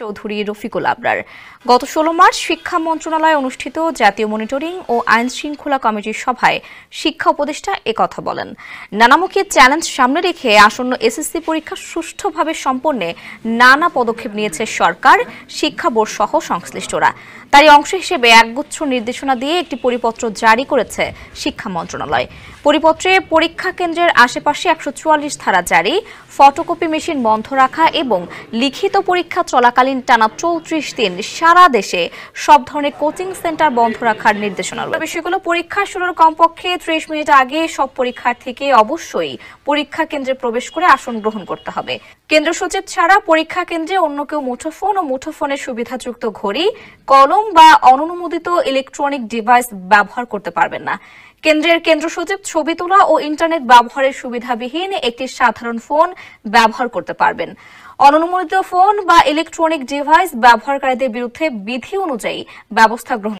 চৌধুরী রফিকুল আবরার গত 16 মার্চ শিক্ষা মন্ত্রণালয়ে অনুষ্ঠিত জাতীয় মনিটরিং ও আইন শৃঙ্খলা কমিটির সভায় শিক্ষা উপদেষ্টা একথা বলেন। নানামুখী চ্যালেঞ্জ সামনে রেখে আসন্ন এসএসসি পরীক্ষা সুষ্ঠুভাবে সম্পন্নে নানা পদক্ষেপ নিয়েছে সরকার, শিক্ষা বোর্ড সহ সংশ্লিষ্টরা। তারই অংশ হিসেবে একগুচ্ছ নির্দেশনা দিয়ে একটি পরিপত্র জারি করেছে শিক্ষা মন্ত্রণালয়। পরিপত্রে পরীক্ষা কেন্দ্রের আশেপাশে 144 ধারা জারি, ফটোকপি মেশিন বন্ধ রাখা এবং লিখিত পরীক্ষা চলাকালীন টানা 34 দিন সারা দেশে সব ধরনের কোচিং সেন্টার বন্ধ রাখার নির্দেশনা রয়েছে। বিষয়গুলো পরীক্ষা শুরুর কমপক্ষে 30 মিনিট আগে সব পরীক্ষার্থীকে অবশ্যই পরীক্ষা কেন্দ্রে প্রবেশ করে আসন গ্রহণ করতে হবে। কেন্দ্র সচিব ছাড়া পরীক্ষা কেন্দ্রে অন্য কেউ মুঠোফোন ও মুঠোফোনের সুবিধাযুক্ত ঘড়ি, কলম বা অননুমোদিত ইলেকট্রনিক ডিভাইস ব্যবহার করতে পারবেন না। কেন্দ্রের কেন্দ্র সচিব ছবি তোলা ও ইন্টারনেট ব্যবহারের সুবিধাবিহীন একটি সাধারণ ফোন ব্যবহার করতে পারবেন। অননুমোদিত ফোন বা ইলেকট্রনিক ডিভাইস ব্যবহারকারীদের বিরুদ্ধে বিধি অনুযায়ী ব্যবস্থা গ্রহণ